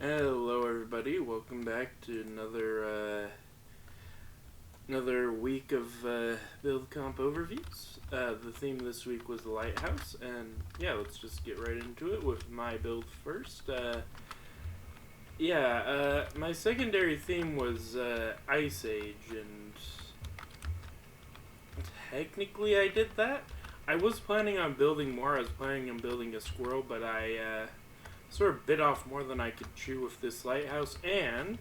Hello, everybody. Welcome back to another week of build comp overviews. The theme this week was the Lighthouse, and yeah, let's just get right into it with my build first. My secondary theme was Ice Age, and technically I did that. I was planning on building more. I was planning on building a squirrel, but I sort of bit off more than I could chew with this lighthouse, and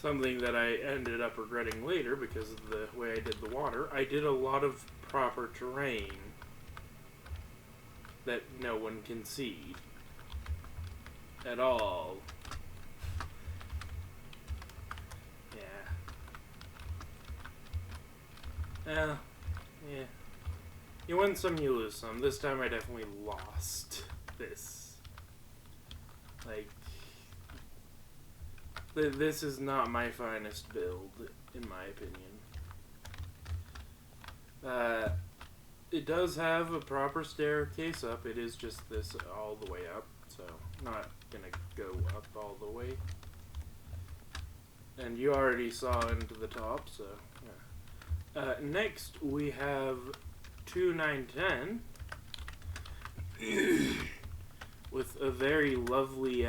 something that I ended up regretting later because of the way I did the water, I did a lot of proper terrain that no one can see at all. Yeah. Yeah. You win some, you lose some. This time I definitely lost this. Like, this is not my finest build, in my opinion. It does have a proper staircase up. It is just this all the way up, so I'm not gonna go up all the way. And you already saw into the top, so yeah. Next, we have 2910. With a very lovely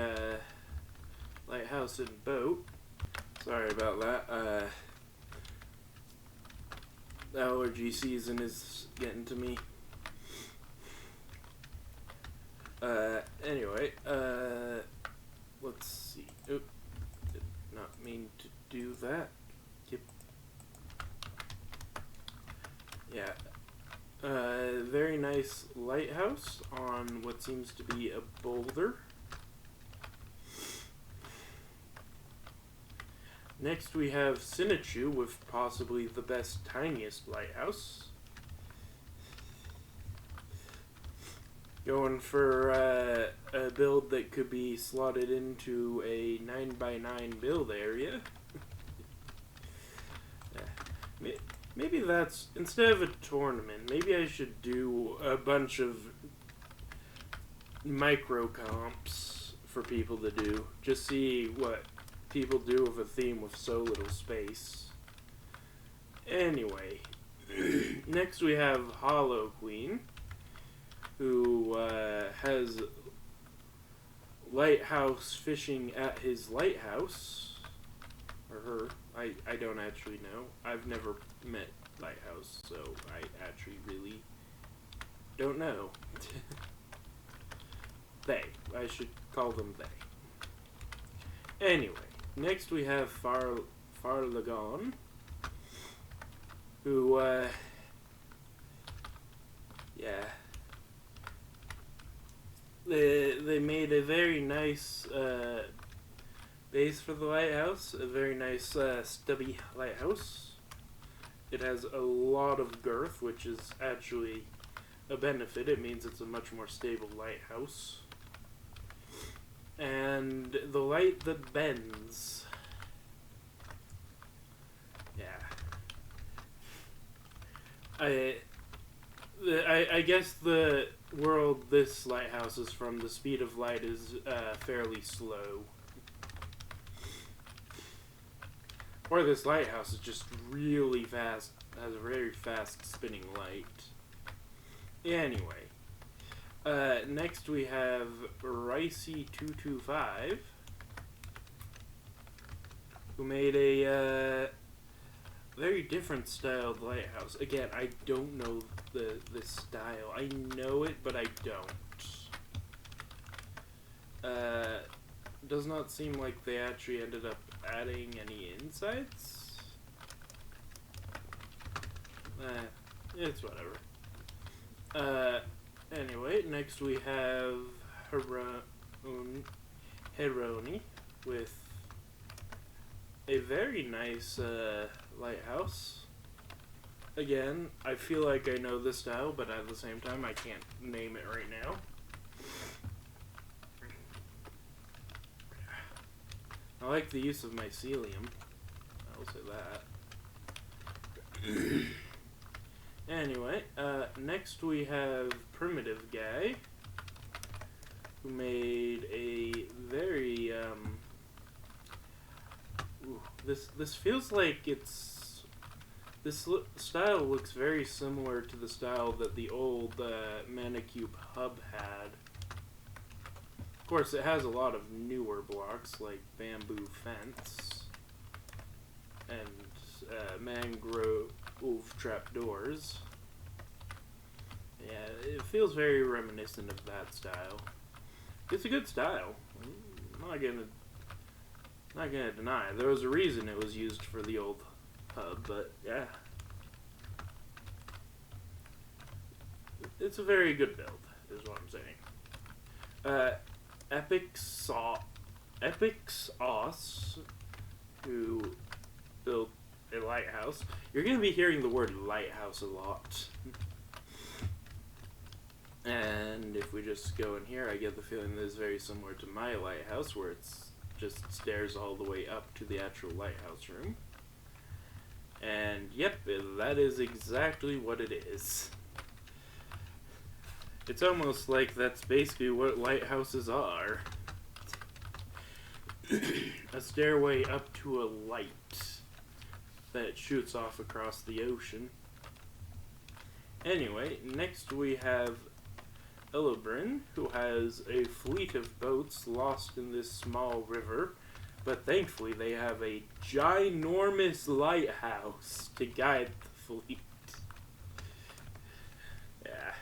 lighthouse and boat. Sorry about that. Allergy season is getting to me. Anyway, let's see. Oop, did not mean to do that. Yep. Yeah. Very nice lighthouse on what seems to be a boulder. Next we have Sinachu with possibly the best, tiniest lighthouse. Going for a build that could be slotted into a 9x9 build area. Maybe that's, instead of a tournament, maybe I should do a bunch of micro comps for people to do. Just see what people do with a theme with so little space. Anyway, next we have Hollow Queen, who has lighthouse fishing at his lighthouse. Or her. I don't actually know. I've never met Lighthouse, so I actually really don't know. They. I should call them they. Anyway, next we have Farlagon, who, yeah. They made a very nice, base for the lighthouse, a very nice stubby lighthouse. It has a lot of girth, which is actually a benefit. It means it's a much more stable lighthouse. And the light that bends. Yeah. I guess the world this lighthouse is from, the speed of light is fairly slow. Or this lighthouse is just really fast, has a very fast spinning light. Anyway, next we have Ricey225, who made a very different styled lighthouse. Again, I don't know the style. I know it, but I don't. Does not seem like they actually ended up adding any insides. It's whatever. Anyway, next we have Heroni with a very nice lighthouse. Again, I feel like I know this style, but at the same time I can't name it right now. I like the use of mycelium. I will say that. Anyway, next we have Primitive Guy, who made a very This feels like it's style looks very similar to the style that the old Manacube hub had. Of course, it has a lot of newer blocks like bamboo fence and mangrove trapdoors. Yeah, it feels very reminiscent of that style. It's a good style. I'm not gonna deny. There was a reason it was used for the old hub, but yeah. It's a very good build, is what I'm saying. Epic Sauce, who built a lighthouse. You're gonna be hearing the word lighthouse a lot. And if we just go in here, I get the feeling that it's very similar to my lighthouse, where it's just stairs all the way up to the actual lighthouse room. And yep, that is exactly what it is. It's almost like that's basically what lighthouses are. A stairway up to a light that shoots off across the ocean. Anyway, next we have Elobrin, who has a fleet of boats lost in this small river, but thankfully they have a ginormous lighthouse to guide the fleet. Yeah.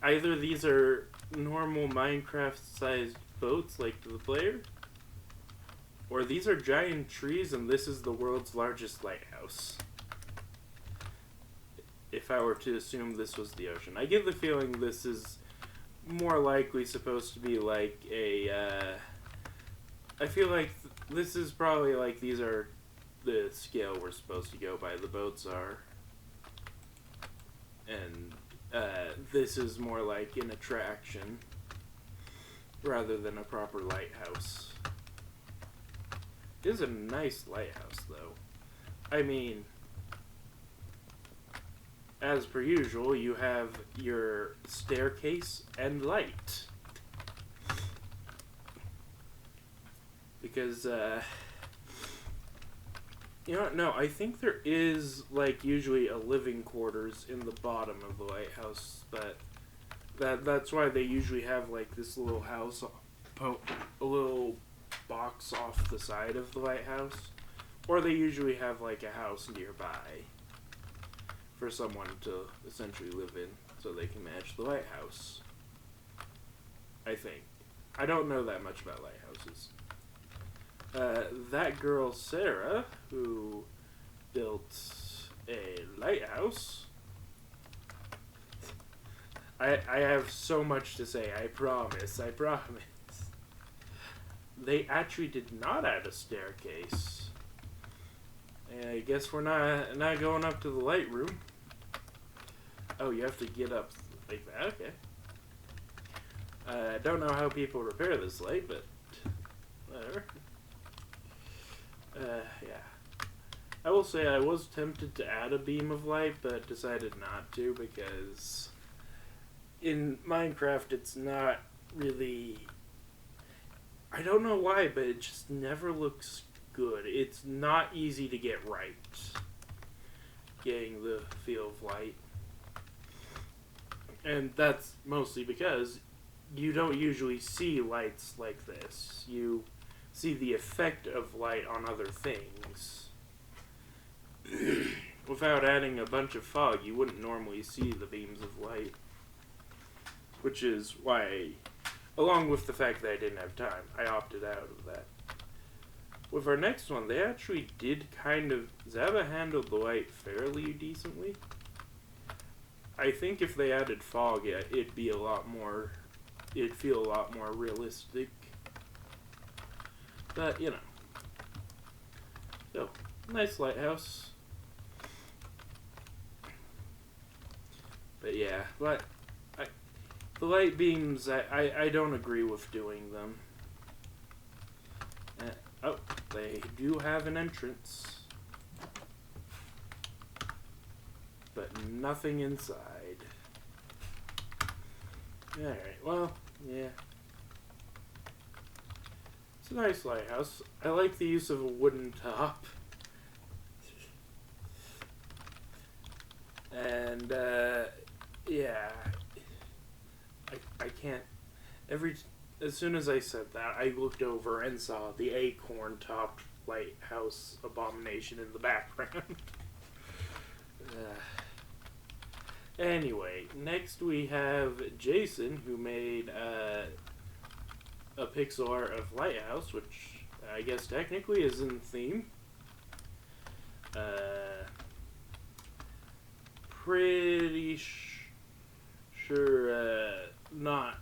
Either these are normal Minecraft-sized boats, like the player, or these are giant trees and this is the world's largest lighthouse. If I were to assume this was the ocean. I get the feeling this is more likely supposed to be like a, I feel like this is probably like these are the scale we're supposed to go by, the boats are. And this is more like an attraction rather than a proper lighthouse. It is a nice lighthouse, though. I mean, as per usual, you have your staircase and light. Because, you know what? No, I think there is, like, usually a living quarters in the bottom of the lighthouse, but that's why they usually have, like, this little house, a little box off the side of the lighthouse. Or they usually have, like, a house nearby for someone to essentially live in, so they can manage the lighthouse. I think. I don't know that much about lighthouses. That girl, Sarah, who built a lighthouse. I have so much to say, I promise. They actually did not add a staircase. And I guess we're not going up to the light room. Oh, you have to get up like that? Okay. I don't know how people repair this light, but whatever. Yeah. I will say I was tempted to add a beam of light, but decided not to because in Minecraft it's not really... I don't know why, but it just never looks good. It's not easy to get right, getting the feel of light. And that's mostly because you don't usually see lights like this. You see the effect of light on other things. Without adding a bunch of fog, you wouldn't normally see the beams of light. Which is why, along with the fact that I didn't have time, I opted out of that. With our next one, they actually did kind of... Zaba handled the light fairly decently. I think if they added fog, it'd be a lot more... It'd feel a lot more realistic. But, you know. So, nice lighthouse. But yeah, the light beams, I don't agree with doing them. Oh, they do have an entrance. But nothing inside. Alright, well, yeah. It's a nice lighthouse. I like the use of a wooden top. And, yeah. I can't... As soon as I said that, I looked over and saw the acorn-topped lighthouse abomination in the background. Anyway, next we have Jason, who made a pixel art of Lighthouse, which I guess technically is in theme. Pretty sure not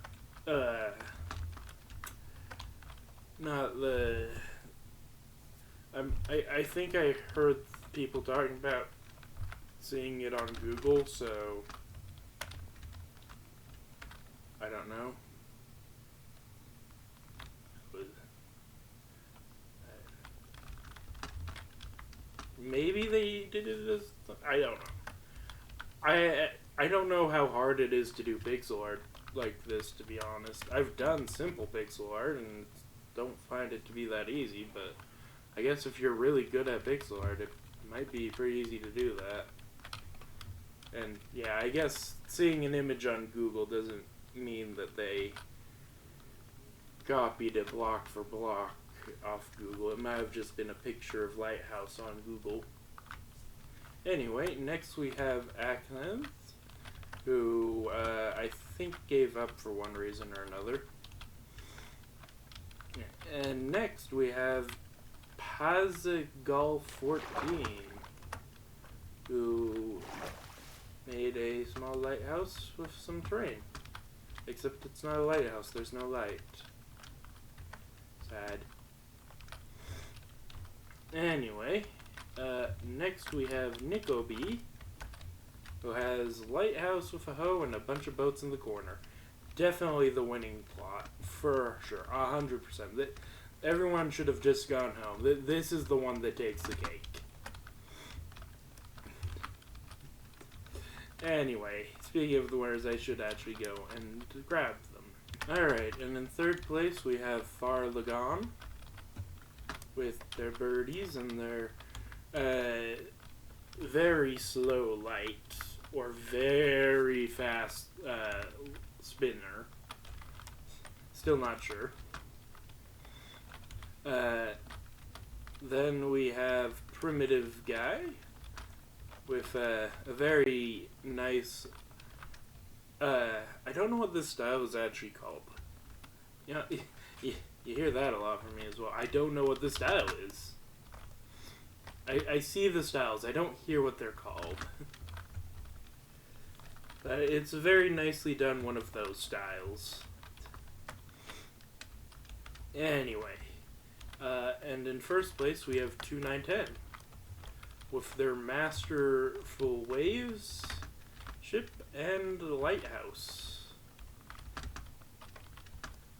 the... I think I heard people talking about seeing it on Google, so I don't know. Maybe they did it as... I don't know. I don't know how hard it is to do pixel art like this, to be honest. I've done simple pixel art and don't find it to be that easy, but I guess if you're really good at pixel art, it might be pretty easy to do that. And yeah, I guess seeing an image on Google doesn't mean that they copied it block for block off Google. It might have just been a picture of Lighthouse on Google. Anyway, next we have Akneth, who I think gave up for one reason or another. And next we have Pazagal14, who made a small lighthouse with some terrain. Except it's not a lighthouse, there's no light. Sad. Anyway, next we have Nickobe, who has lighthouse with a hoe and a bunch of boats in the corner. Definitely the winning plot, for sure, 100%. Everyone should have just gone home. This is the one that takes the cake. Anyway, speaking of the winners, I should actually go and grab them. Alright, and in third place we have Far Lagan, with their birdies and their very slow light, or very fast spinner. Still not sure. Then we have Primitive Guy, with a very nice... I don't know what this style is actually called. You know, you hear that a lot from me as well. I don't know what this style is. I see the styles. I don't hear what they're called. But it's a very nicely done one of those styles. Anyway. And in first place we have 2910. With their Masterful Waves ship and Lighthouse,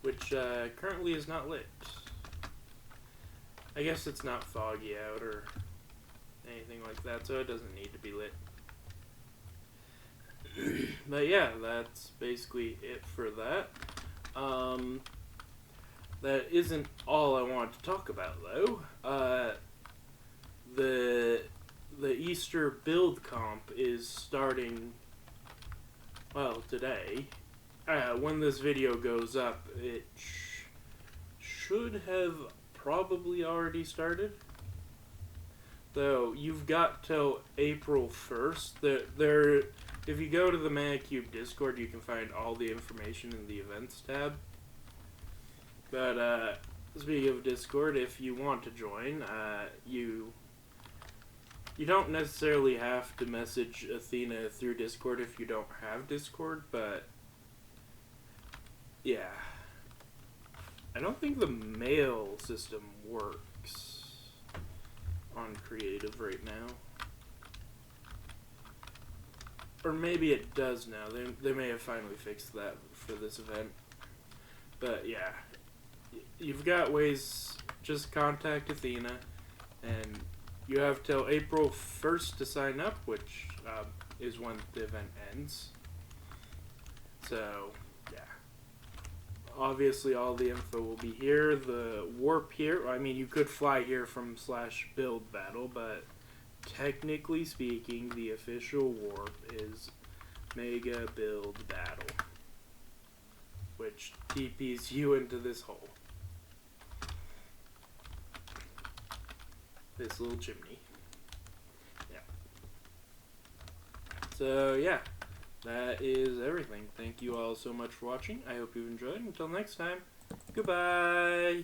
which currently is not lit. I guess it's not foggy out or anything like that, so it doesn't need to be lit. But yeah, that's basically it for that. That isn't all I want to talk about, though. The Easter build comp is starting, well, today. When this video goes up, it should have probably already started. Though, you've got till April 1st. If you go to the Manacube Discord, you can find all the information in the events tab. But, speaking of Discord, if you want to join, you don't necessarily have to message Athena through Discord if you don't have Discord, but yeah. I don't think the mail system works on Creative right now. Or maybe it does now. They may have finally fixed that for this event. But yeah, you've got ways. Just contact Athena, and you have till April 1st to sign up, which is when the event ends. So, yeah. obviously all the info will be here. The warp here, I mean, you could fly here from /build battle, but technically speaking, the official warp is Mega Build Battle, which TPs you into this hole. This little chimney. Yeah. So, yeah. That is everything. Thank you all so much for watching. I hope you've enjoyed. Until next time, goodbye!